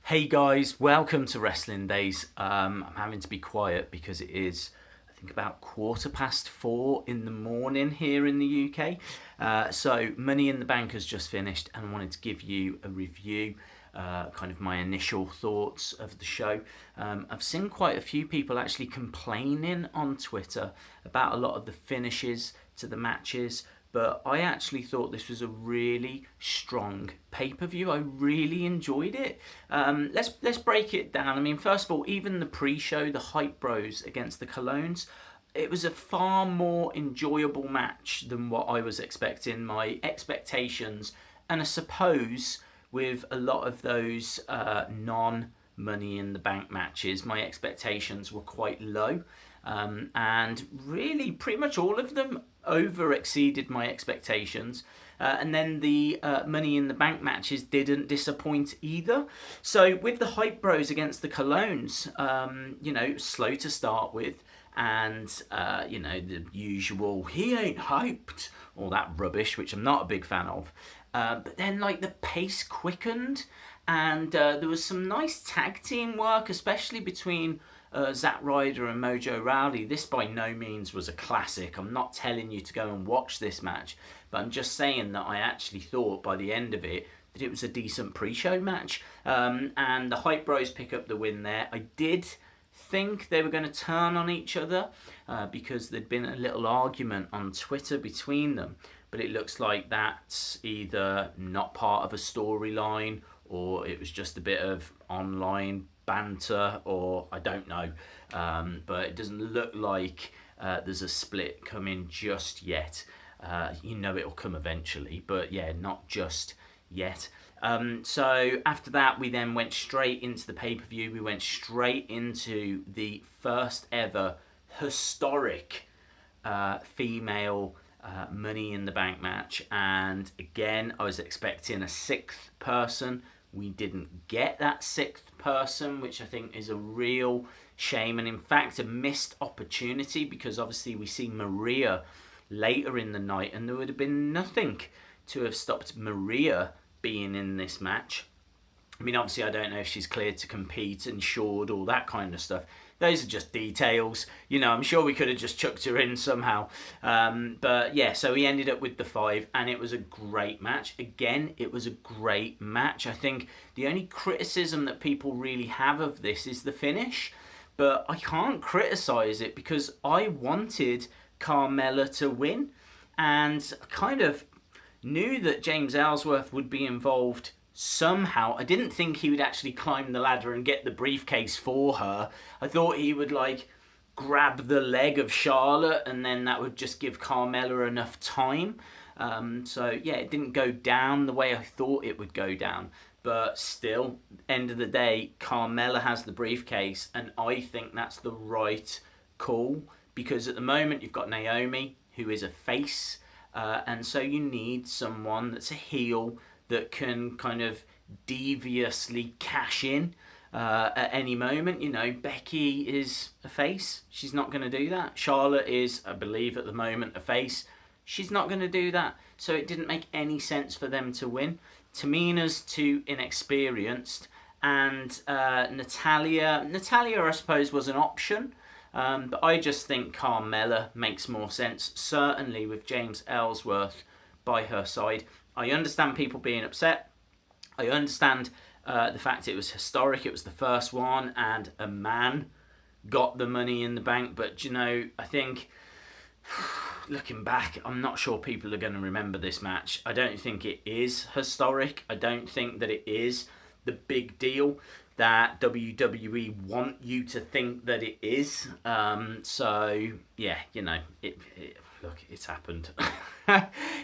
Hey guys, welcome to Wrestling Days. I'm having to be quiet because it is, I think, about 4:15 in the morning here in the UK. So Money in the Bank has just finished and I wanted to give you a review, kind of my initial thoughts of the show. I've seen quite a few people actually complaining on Twitter about a lot of the finishes to the matches, but I actually thought this was a really strong pay-per-view. I really enjoyed it. Let's break it down. I mean, first of all, even the pre-show, the Hype Bros against the Colognes, it was a far more enjoyable match than what I was expecting. My expectations, and I suppose with a lot of those non-Money in the Bank matches, my expectations were quite low. And really, pretty much all of them over exceeded my expectations. And then the Money in the Bank matches didn't disappoint either. So with the Hype Bros against the Colognes, slow to start with. And, the usual, he ain't hyped, all that rubbish, which I'm not a big fan of. But then, the pace quickened, and there was some nice tag team work, especially between Zack Ryder and Mojo Rawley. This by no means was a classic. I'm not telling you to go and watch this match, but I'm just saying that I actually thought by the end of it that it was a decent pre-show match. And the Hype Bros pick up the win there. I did think they were going to turn on each other because there'd been a little argument on Twitter between them, but it looks like that's either not part of a storyline or it was just a bit of online banter, or I don't know, but it doesn't look like there's a split coming just yet. It'll come eventually, but yeah, not just yet. So after that, we then went straight into the pay-per-view. We went straight into the first ever historic female Money in the Bank match, and again, I was expecting a sixth person. We didn't get that sixth person, which I think is a real shame, and in fact a missed opportunity, because obviously we see Maria later in the night and there would have been nothing to have stopped Maria being in this match. I mean, obviously I don't know if she's cleared to compete, insured, all that kind of stuff. Those are just details. I'm sure we could have just chucked her in somehow. But yeah, so we ended up with the 5, and it was a great match. Again, it was a great match. I think the only criticism that people really have of this is the finish. But I can't criticise it because I wanted Carmella to win. And I kind of knew that James Ellsworth would be involved somehow. I didn't think he would actually climb the ladder and get the briefcase for her. I thought he would grab the leg of Charlotte and then that would just give Carmella enough time. So yeah, it didn't go down the way I thought it would go down. But still, end of the day, Carmella has the briefcase, and I think that's the right call, because at the moment you've got Naomi, who is a face, and so you need someone that's a heel that can kind of deviously cash in at any moment. Becky is a face. She's not going to do that. Charlotte is, I believe, at the moment a face. She's not going to do that. So it didn't make any sense for them to win. Tamina's too inexperienced. And Natalya, I suppose, was an option. But I just think Carmella makes more sense, certainly with James Ellsworth by her side. I understand people being upset. I understand the fact it was historic. It was the first one, and a man got the Money in the Bank. But, I think, looking back, I'm not sure people are going to remember this match. I don't think it is historic. I don't think that it is the big deal that WWE want you to think that it is. So, yeah, look, it's happened.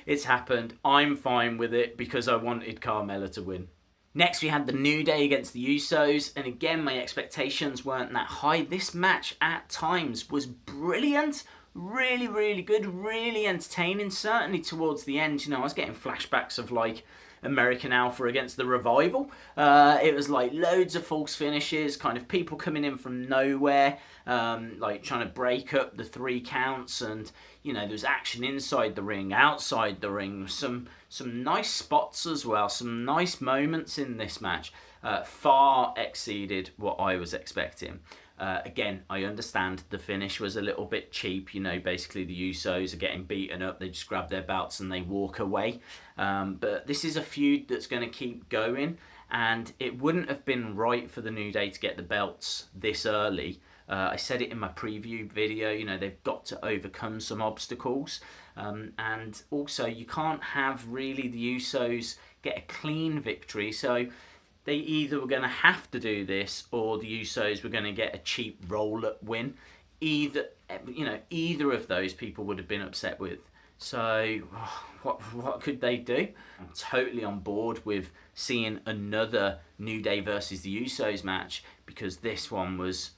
It's happened. I'm fine with it because I wanted Carmella to win. Next, we had the New Day against the Usos, and again, my expectations weren't that high. This match at times was brilliant. Really, really good. Really entertaining. Certainly towards the end, I was getting flashbacks of American Alpha against the Revival. It was loads of false finishes, kind of people coming in from nowhere, trying to break up the 3 counts, and there was action inside the ring, outside the ring, some nice spots as well, some nice moments in this match. far exceeded what I was expecting. Again, I understand the finish was a little bit cheap. You know, basically the Usos are getting beaten up. They just grab their belts and they walk away. But this is a feud that's going to keep going. And it wouldn't have been right for the New Day to get the belts this early. I said it in my preview video, you know, they've got to overcome some obstacles. And also, you can't have really the Usos get a clean victory. So they either were going to have to do this, or the Usos were going to get a cheap roll-up win. Either of those people would have been upset with. So what could they do? I'm totally on board with seeing another New Day versus the Usos match, because this one was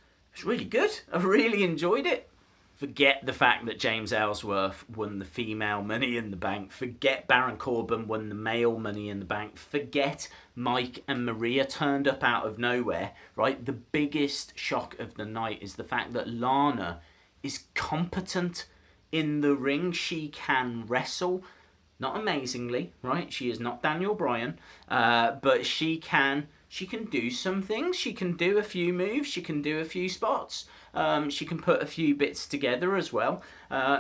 really good. I really enjoyed it. Forget the fact that James Ellsworth won the female Money in the Bank. Forget Baron Corbin won the male Money in the Bank. Forget Mike and Maria turned up out of nowhere, right? The biggest shock of the night is the fact that Lana is competent in the ring. She can wrestle. Not amazingly, right? She is not Daniel Bryan, but she can do some things. She can do a few moves. She can do a few spots. She can put a few bits together as well.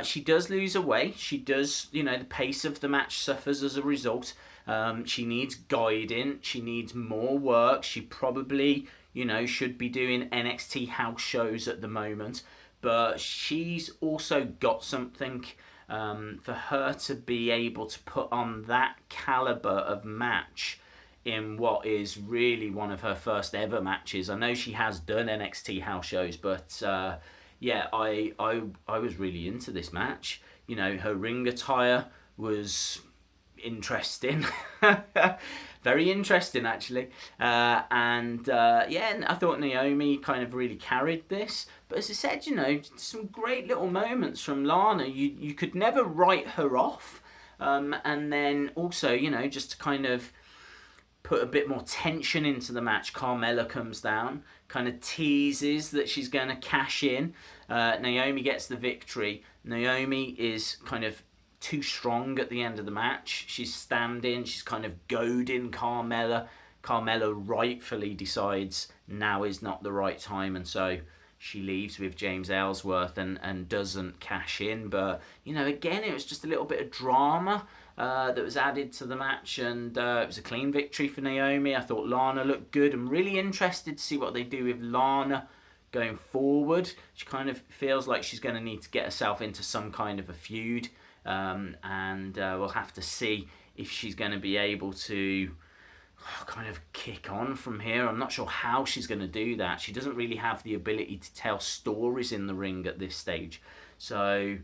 She does lose away. She does, the pace of the match suffers as a result. She needs guiding. She needs more work. She probably, should be doing NXT house shows at the moment. But she's also got something for her to be able to put on that caliber of match in what is really one of her first ever matches. I know she has done NXT house shows, but I was really into this match. Her ring attire was interesting. Very interesting, actually. And I thought Naomi kind of really carried this. But as I said, some great little moments from Lana. You could never write her off. And then also, just to kind of put a bit more tension into the match, Carmella comes down, kind of teases that she's going to cash in. Naomi gets the victory. Naomi is kind of too strong at the end of the match. She's standing, she's kind of goading Carmella. Carmella rightfully decides now is not the right time, and so she leaves with James Ellsworth and doesn't cash in. But, again, it was just a little bit of drama that was added to the match, and it was a clean victory for Naomi. I thought Lana looked good. I'm really interested to see what they do with Lana going forward. She kind of feels like she's going to need to get herself into some kind of a feud, and we'll have to see if she's going to be able to kind of kick on from here. I'm not sure how she's going to do that. She doesn't really have the ability to tell stories in the ring at this stage. So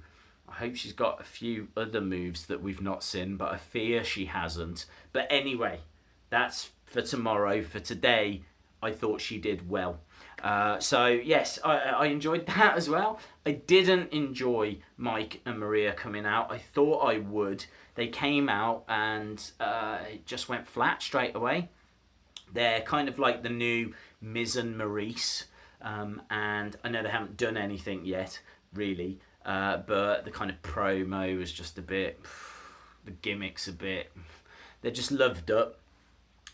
I hope she's got a few other moves that we've not seen, but I fear she hasn't. But anyway, that's for tomorrow. For today, I thought she did well. So yes, I enjoyed that as well. I didn't enjoy Mike and Maria coming out. I thought I would. They came out and it just went flat straight away. They're kind of like the new Miz and Maurice. And I know they haven't done anything yet, really. But the kind of promo was just a bit, the gimmicks a bit, they're just loved up.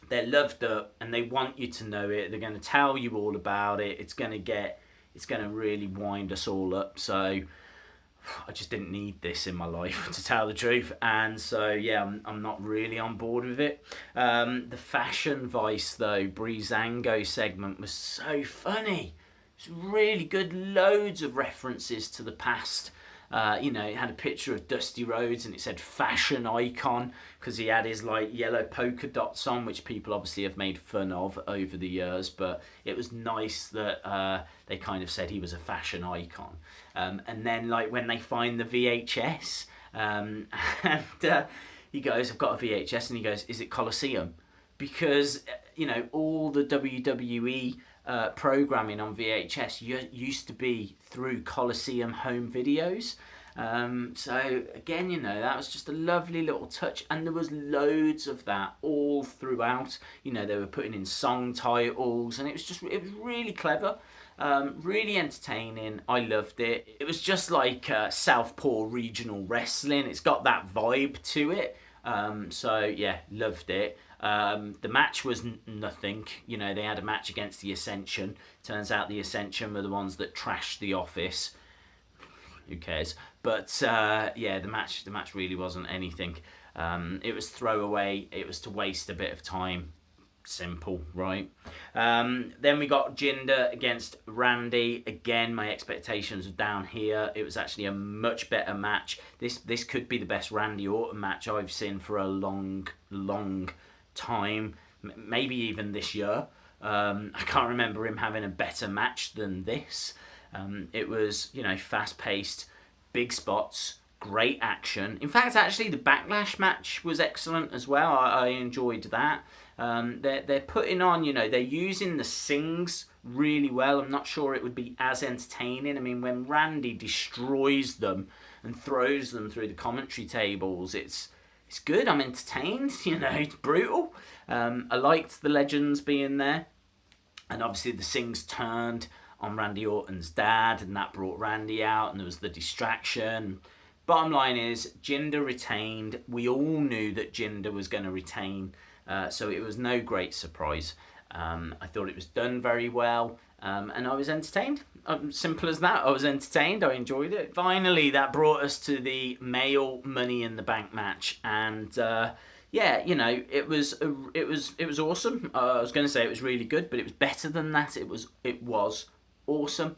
They're loved up and they want you to know it. They're going to tell you all about it. It's going to really wind us all up. So I just didn't need this in my life, to tell the truth. And so, yeah, I'm not really on board with it. The Fashion Vice, though, Breezango segment was so funny. It's really good. Loads of references to the past. It had a picture of Dusty Rhodes and it said fashion icon because he had his yellow polka dots on, which people obviously have made fun of over the years. But it was nice that they kind of said he was a fashion icon. And then when they find the VHS, and he goes, "I've got a VHS," and he goes, "Is it Coliseum?" Because all the WWE programming on VHS used to be through Coliseum home videos. So again, that was just a lovely little touch, and there was loads of that all throughout. They were putting in song titles, and it was really clever, really entertaining. I loved it. It was just like Southpaw regional wrestling. It's got that vibe to it. So yeah, loved it. The match was nothing. You know, they had a match against the Ascension. Turns out the Ascension were the ones that trashed the Office. Who cares? But yeah, the match really wasn't anything. It was throwaway. It was to waste a bit of time. Simple, right? Then we got Jinder against Randy. Again, my expectations were down here. It was actually a much better match. This could be the best Randy Orton match I've seen for a long time. Maybe even this year. I can't remember him having a better match than this. It was, you know, fast-paced, big spots, great action. In fact, actually, the Backlash match was excellent as well. I enjoyed that. They're putting on, you know, they're using the sings really well. I'm not sure it would be as entertaining. I mean, when Randy destroys them and throws them through the commentary tables, it's good. I'm entertained. You know, it's brutal. I liked the legends being there, and obviously the sings turned on Randy Orton's dad, and that brought Randy out, and there was the distraction. Bottom line is, Jinder retained. We all knew that Jinder was going to retain, so it was no great surprise. I thought it was done very well, and I was entertained. Simple as that. I was entertained. I enjoyed it. Finally, that brought us to the male Money in the Bank match, and yeah, you know, it was awesome. I was going to say it was really good, but it was better than that. It was awesome.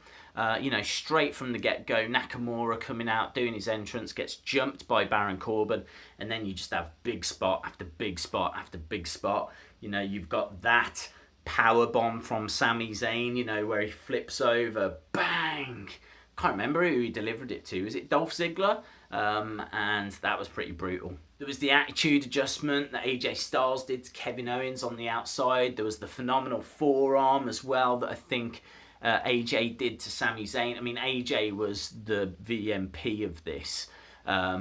You know, straight from the get-go, Nakamura coming out, doing his entrance, gets jumped by Baron Corbin, and then you just have big spot after big spot after big spot. You know, you've got that power bomb from Sami Zayn, you know, where he flips over, bang! Can't remember who he delivered it to. Was it Dolph Ziggler? And that was pretty brutal. There was the attitude adjustment that AJ Styles did to Kevin Owens on the outside. There was the phenomenal forearm as well that I think AJ did to Sami Zayn. I mean, AJ was the VMP of this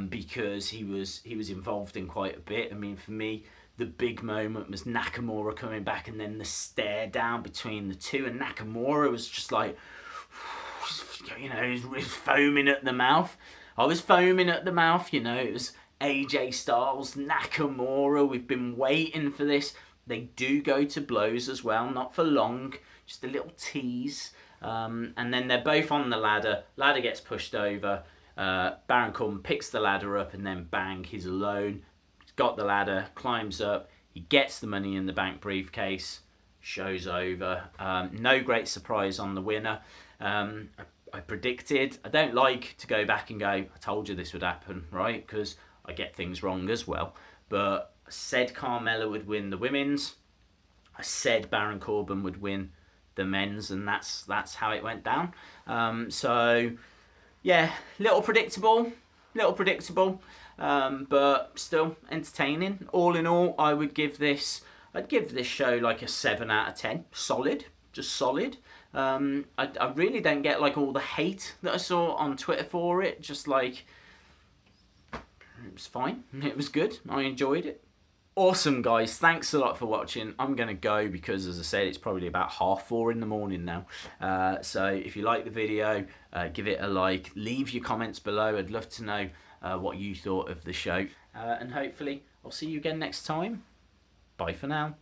because he was involved in quite a bit. I mean, for me, the big moment was Nakamura coming back and then the stare down between the two, and Nakamura was just like, you know, he was foaming at the mouth. I was foaming at the mouth, you know. It was AJ Styles, Nakamura. We've been waiting for this. They do go to blows as well, not for long. Just a little tease. And then they're both on the ladder. Ladder gets pushed over. Baron Corbin picks the ladder up and then bang, he's alone. He's got the ladder, climbs up. He gets the Money in the Bank briefcase. Show's over. No great surprise on the winner. I predicted. I don't like to go back and go, I told you this would happen, right? Because I get things wrong as well. But I said Carmella would win the women's. I said Baron Corbin would win the men's, and that's how it went down. So yeah, little predictable, but still entertaining. All in all, I'd give this show like a 7 out of 10. Solid, just solid. I really don't get like all the hate that I saw on Twitter for it. Just like, it was fine. It was good. I enjoyed it. Awesome, guys. Thanks a lot for watching. I'm going to go because, as I said, it's probably about 4:30 in the morning now. So if you like the video, give it a like. Leave your comments below. I'd love to know what you thought of the show. And hopefully I'll see you again next time. Bye for now.